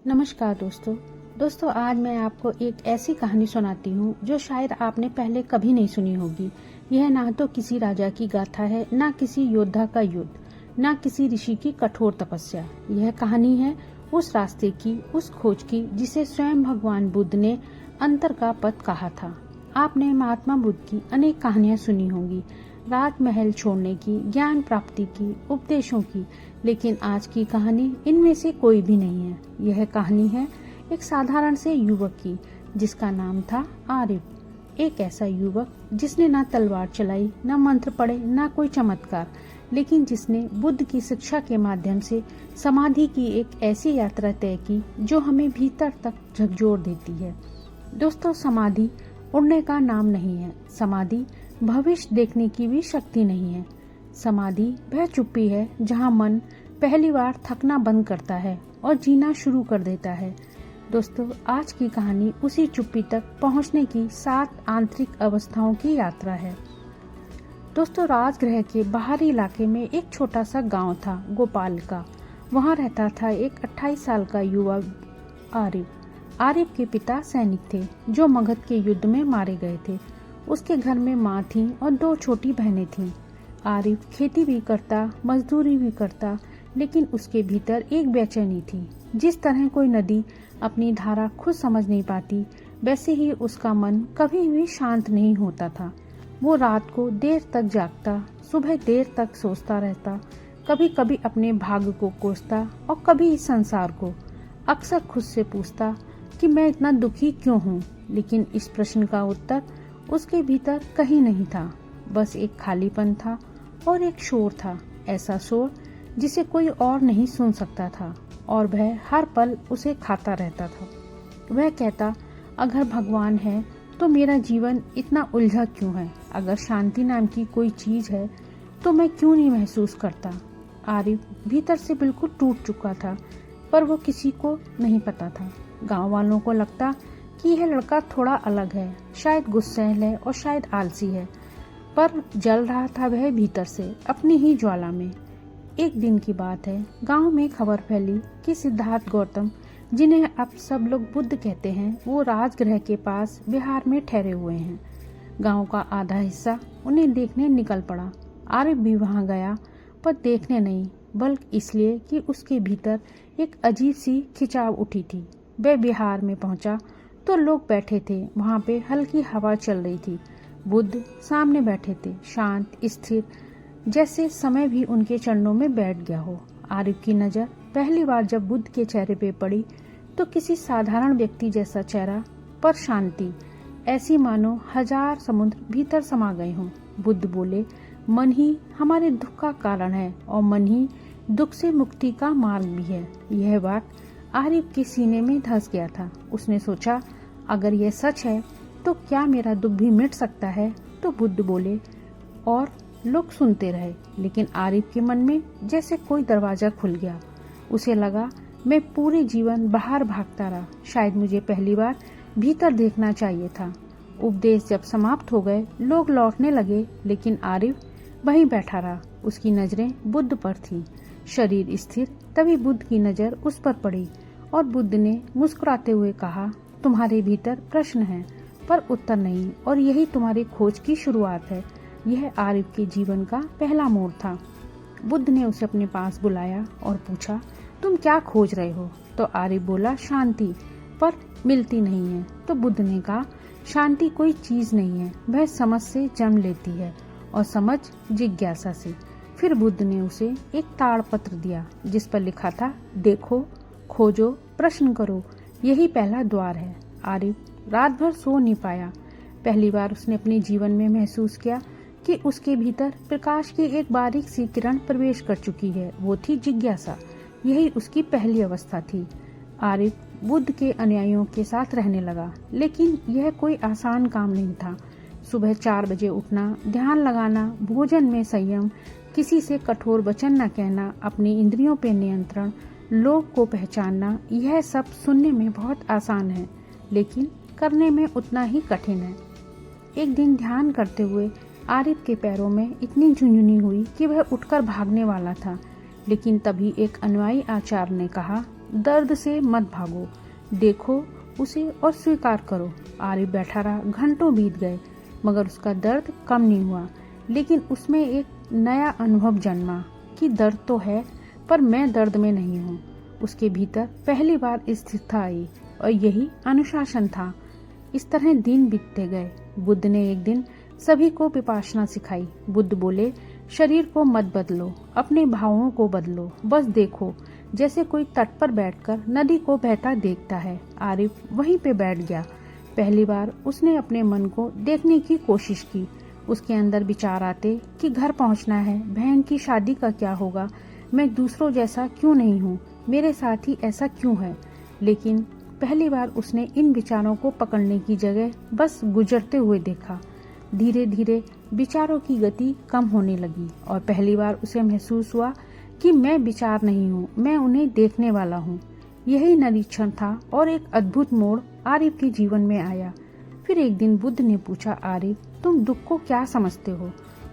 नमस्कार दोस्तों आज मैं आपको एक ऐसी कहानी सुनाती हूँ जो शायद आपने पहले कभी नहीं सुनी होगी। यह ना तो किसी राजा की गाथा है, ना किसी योद्धा का युद्ध, ना किसी ऋषि की कठोर तपस्या। यह कहानी है उस रास्ते की, उस खोज की जिसे स्वयं भगवान बुद्ध ने अंतर का पथ कहा था। आपने महात्मा बुद्ध की अनेक कहानियां सुनी होंगी, राजमहल छोड़ने की, ज्ञान प्राप्ति की, उपदेशों की, लेकिन आज की कहानी इनमें से कोई भी नहीं है। यह कहानी है एक साधारण से युवक की जिसका नाम था आरिफ। एक ऐसा युवक जिसने ना तलवार चलाई, ना मंत्र पढ़े, ना कोई चमत्कार, लेकिन जिसने बुद्ध की शिक्षा के माध्यम से समाधि की एक ऐसी यात्रा तय की जो हमें भीतर तक झकझोर देती है। दोस्तों, समाधि उड़ने का नाम नहीं है। समाधि भविष्य देखने की भी शक्ति नहीं है। समाधि वह चुप्पी है जहाँ मन पहली बार थकना बंद करता है और जीना शुरू कर देता है। दोस्तों, आज की कहानी उसी चुप्पी तक पहुँचने की 7 आंतरिक अवस्थाओं की यात्रा है। दोस्तों, राजगृह के बाहरी इलाके में एक छोटा सा गांव था, गोपाल का। वहाँ रहता था एक 28 साल का युवा आरिफ। आरिफ के पिता सैनिक थे जो मगध के युद्ध में मारे गए थे। उसके घर में माँ थी और 2 छोटी बहनें थीं। आरिफ खेती भी करता, मजदूरी भी करता, लेकिन उसके भीतर एक बेचैनी थी। जिस तरह कोई नदी अपनी धारा खुद समझ नहीं पाती, वैसे ही उसका मन कभी भी शांत नहीं होता था। वो रात को देर तक जागता, सुबह देर तक सोचता रहता, कभी कभी अपने भाग्य को कोसता और कभी इस संसार को। अक्सर खुद से पूछता कि मैं इतना दुखी क्यों हूँ, लेकिन इस प्रश्न का उत्तर उसके भीतर कहीं नहीं था। बस एक खालीपन था और एक शोर था, ऐसा शोर जिसे कोई और नहीं सुन सकता था, और वह हर पल उसे खाता रहता था। वह कहता, अगर भगवान है तो मेरा जीवन इतना उलझा क्यों है? अगर शांति नाम की कोई चीज है तो मैं क्यों नहीं महसूस करता? आरिफ भीतर से बिल्कुल टूट चुका था, पर वो किसी को नहीं पता था। गांव वालों को लगता कि यह लड़का थोड़ा अलग है, शायद गुस्सैल है और शायद आलसी है, पर जल रहा था वह भीतर से, अपनी ही ज्वाला में। एक दिन की बात है, गांव में खबर फैली कि सिद्धार्थ गौतम, जिन्हें अब सब लोग बुद्ध कहते हैं, वो राजगृह के पास बिहार में ठहरे हुए हैं। गांव का आधा हिस्सा उन्हें देखने निकल पड़ा। आरिफ भी वहां गया, पर देखने नहीं, बल्कि इसलिए कि उसके भीतर एक अजीब सी खिंचाव उठी थी। वह बिहार में पहुंचा तो लोग बैठे थे, वहां पे हल्की हवा चल रही थी। बुद्ध सामने बैठे थे, शांत, स्थिर, जैसे समय भी उनके चरणों में बैठ गया हो। आरिफ की नजर पहली बार जब बुद्ध के चेहरे पे पड़ी तो किसी साधारण व्यक्ति जैसा चेहरा, पर शांति ऐसी मानो हजार समुद्र भीतर समा गए हों। बुद्ध बोले, मन ही हमारे दुख का कारण है और मन ही दुख से मुक्ति का मार्ग भी है। यह बात आरिफ के सीने में धंस गया था। उसने सोचा, अगर यह सच है तो क्या मेरा दुख भी मिट सकता है? तो बुद्ध बोले और लोग सुनते रहे, लेकिन आरिफ के मन में जैसे कोई दरवाजा खुल गया। उसे लगा, मैं पूरे जीवन बाहर भागता रहा, शायद मुझे पहली बार भीतर देखना चाहिए था। उपदेश जब समाप्त हो गए, लोग लौटने लगे, लेकिन आरिफ वहीं बैठा रहा। उसकी नजरें बुद्ध पर थीं, शरीर स्थिर। तभी बुद्ध की नजर उस पर पड़ी और बुद्ध ने मुस्कुराते हुए कहा, तुम्हारे भीतर प्रश्न है पर उत्तर नहीं, और यही तुम्हारी खोज की शुरुआत है। यह आरिफ के जीवन का पहला मोड़ था। बुद्ध ने उसे अपने पास बुलाया और पूछा, तुम क्या खोज रहे हो? तो आरिफ बोला, शांति, पर मिलती नहीं है। तो बुद्ध ने कहा, शांति कोई चीज नहीं है, वह समझ से जन्म लेती है, और समझ जिज्ञासा से। फिर बुद्ध ने उसे एक ताड़पत्र दिया जिस पर लिखा था, देखो, खोजो, प्रश्न करो, यही पहला द्वार है। आरिफ रात भर सो नहीं पाया। पहली बार उसने अपने जीवन में महसूस किया कि उसके भीतर प्रकाश की एक बारीक सी किरण प्रवेश कर चुकी है। वो थी जिज्ञासा। यही उसकी पहली अवस्था थी। आरिफ बुद्ध के अनुयायियों के साथ रहने लगा, लेकिन यह कोई आसान काम नहीं था। सुबह 4 बजे उठना, ध्यान लगाना, भोजन में संयम, किसी से कठोर वचन न कहना, अपनी इंद्रियों पर नियंत्रण, लोग को पहचानना, यह सब सुनने में बहुत आसान है, लेकिन करने में उतना ही कठिन है। एक दिन ध्यान करते हुए आरिफ के पैरों में इतनी झुंझुनी हुई कि वह उठकर भागने वाला था, लेकिन तभी एक अनुयायी आचार्य ने कहा, दर्द से मत भागो, देखो उसे और स्वीकार करो। आरिफ बैठा रहा। घंटों बीत गए मगर उसका दर्द कम नहीं हुआ। लेकिन उसमें एक नया अनुभव जन्मा कि दर्द तो है पर मैं दर्द में नहीं हूँ। उसके भीतर पहली बार स्थिरता आई और यही अनुशासन था। इस तरह दिन बीतते गए। बुद्ध ने एक दिन सभी को विपासना सिखाई। बुद्ध बोले, शरीर को मत बदलो, अपने भावों को बदलो, बस देखो जैसे कोई तट पर बैठकर नदी को बहता देखता है। आरिफ वहीं पे बैठ गया। पहली बार उसने अपने मन को देखने की कोशिश की। उसके अंदर विचार आते कि घर पहुंचना है, बहन की शादी का क्या होगा, मैं दूसरों जैसा क्यों नहीं हूँ, मेरे साथ ही ऐसा क्यों है। लेकिन पहली बार उसने इन विचारों को पकड़ने की जगह बस गुजरते हुए देखा। धीरे धीरे विचारों की गति कम होने लगी और पहली बार उसे महसूस हुआ कि मैं विचार नहीं हूँ, मैं उन्हें देखने वाला हूँ। यही निरीक्षण था और एक अद्भुत मोड़ आरिफ के जीवन में आया। फिर एक दिन बुद्ध ने पूछा, आरिफ तुम दुख को क्या समझते हो?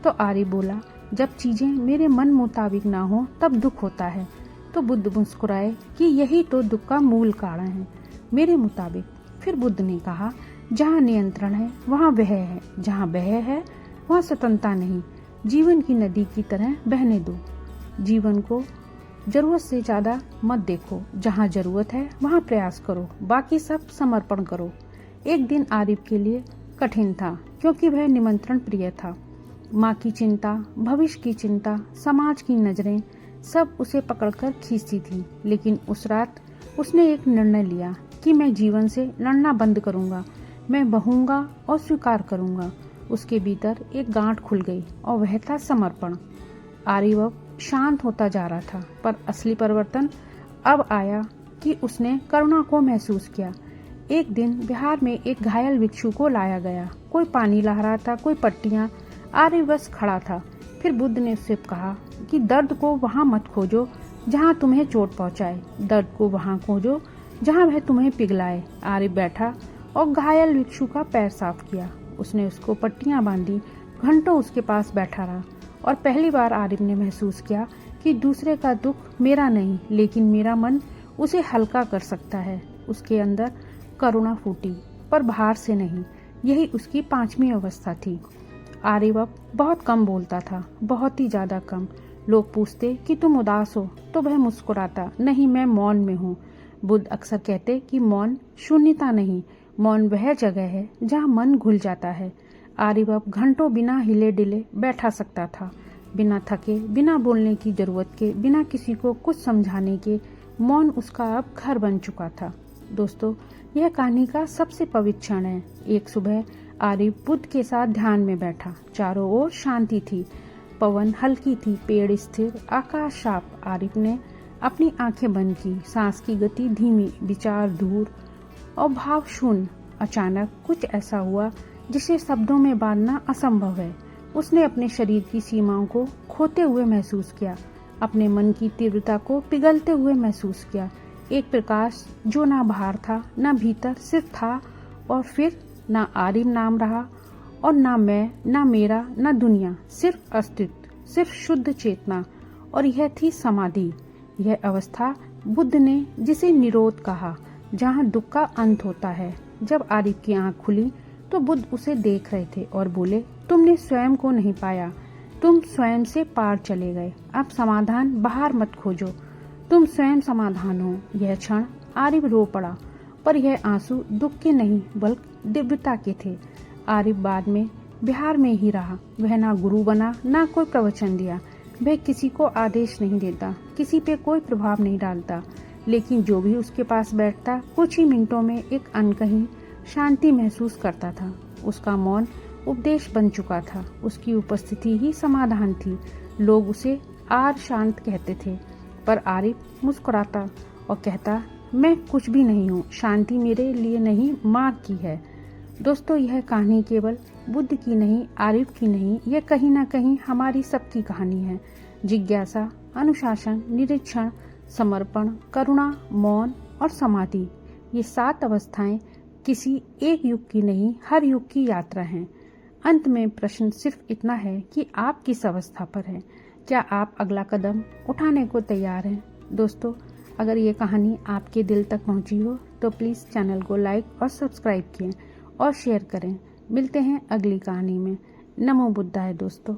तो आरिफ बोला, जब चीजें मेरे मन मुताबिक ना हो तब दुख होता है। तो बुद्ध मुस्कुराए कि यही तो दुख का मूल कारण है, मेरे मुताबिक। फिर बुद्ध ने कहा, जहाँ नियंत्रण है वहाँ वह है, जहाँ वह है वहाँ स्वतंत्रता नहीं। जीवन की नदी की तरह बहने दो। जीवन को जरूरत से ज्यादा मत देखो, जहाँ जरूरत है वहाँ प्रयास करो, बाकी सब समर्पण करो। एक दिन आरिफ के लिए कठिन था क्योंकि वह निमंत्रण प्रिय था। माँ की चिंता, भविष्य की चिंता, समाज की नजरें सब उसे पकड़कर खींचती थी। लेकिन उस रात उसने एक निर्णय लिया कि मैं जीवन से लड़ना बंद करूंगा, मैं बहूंगा और स्वीकार करूंगा। उसके भीतर एक गांठ खुल गई और वह था समर्पण। आरिफ अब शांत होता जा रहा था, पर असली परिवर्तन अब आया कि उसने करुणा को महसूस किया। एक दिन बिहार में एक घायल भिक्षु को लाया गया। कोई पानी ला रहा था, कोई पट्टियां। आरिफ बस खड़ा था। फिर बुद्ध ने उससे कहा कि दर्द को वहां मत खोजो जहां तुम्हें चोट पहुंचाए, दर्द को वहां खोजो जहां वह तुम्हें पिघलाए। आरिफ बैठा और घायल भिक्षु का पैर साफ किया। उसने उसको पट्टियां बांधी। घंटों उसके पास बैठा रहा और पहली बार आरिफ ने महसूस किया कि दूसरे का दुख मेरा नहीं, लेकिन मेरा मन उसे हल्का कर सकता है। उसके अंदर करुणा फूटी, पर बाहर से नहीं। यही उसकी 5वीं अवस्था थी। आरिफ अब बहुत कम बोलता था, बहुत ही ज्यादा कम। लोग पूछते कि तुम उदास हो तो वह मुस्कुराता, नहीं मैं मौन में हूँ। बुद्ध अक्सर कहते कि मौन शून्यता नहीं, मौन वह जगह है जहाँ मन घुल जाता है। आरिफ अब घंटों बिना हिले डिले बैठा सकता था, बिना थके, बिना बोलने की जरूरत के, बिना किसी को कुछ समझाने के। मौन उसका अब घर बन चुका था। दोस्तों, यह कहानी का सबसे पवित्र क्षण है। एक सुबह आरिफ बुद्ध के साथ ध्यान में बैठा। चारों ओर शांति थी, पवन हल्की थी, पेड़ स्थिर, आकाश साफ। आरिफ ने अपनी आंखें बंद की, सांस की गति धीमी, विचार दूर और भाव शून्य। अचानक कुछ ऐसा हुआ जिसे शब्दों में बांधना असंभव है। उसने अपने शरीर की सीमाओं को खोते हुए महसूस किया, अपने मन की तीव्रता को पिघलते हुए महसूस किया। एक प्रकाश जो ना बाहर था ना भीतर, सिर्फ था। और फिर ना आरिफ नाम रहा और ना मैं, ना मेरा, ना दुनिया, सिर्फ अस्तित्व, सिर्फ शुद्ध चेतना। और यह थी समाधि। यह अवस्था बुद्ध ने जिसे निरोध कहा, जहाँ दुख का अंत होता है। जब आरिफ की आंख खुली तो बुद्ध उसे देख रहे थे और बोले, तुमने स्वयं को नहीं पाया, तुम स्वयं से पार चले गए। अब समाधान बाहर मत खोजो, तुम स्वयं समाधान हो। यह क्षण आरिफ रो पड़ा, पर यह आंसू दुख के नहीं बल्कि दिव्यता के थे। आरिफ बाद में बिहार में ही रहा। वह ना गुरु बना, ना कोई प्रवचन दिया। वह किसी को आदेश नहीं देता, किसी पे कोई प्रभाव नहीं डालता। लेकिन जो भी उसके पास बैठता, कुछ ही मिनटों में एक अनकही शांति महसूस करता था। उसका मौन उपदेश बन चुका था, उसकी उपस्थिति ही समाधान थी। लोग उसे आर शांत कहते थे, पर आरिफ मुस्कुराता और कहता, मैं कुछ भी नहीं हूँ, शांति मेरे लिए नहीं, माँ की है। दोस्तों, यह कहानी केवल बुद्ध की नहीं, आरिफ की नहीं, यह कहीं ना कहीं हमारी सबकी कहानी है। जिज्ञासा, अनुशासन, निरीक्षण, समर्पण, करुणा, मौन और समाधि, ये 7 अवस्थाएं किसी एक युग की नहीं, हर युग की यात्रा हैं। अंत में प्रश्न सिर्फ इतना है कि आप किस अवस्था पर हैं। क्या आप अगला कदम उठाने को तैयार हैं? दोस्तों, अगर ये कहानी आपके दिल तक पहुंची हो तो प्लीज़ चैनल को लाइक और सब्सक्राइब किए और शेयर करें। मिलते हैं अगली कहानी में। नमो बुद्धाय दोस्तों।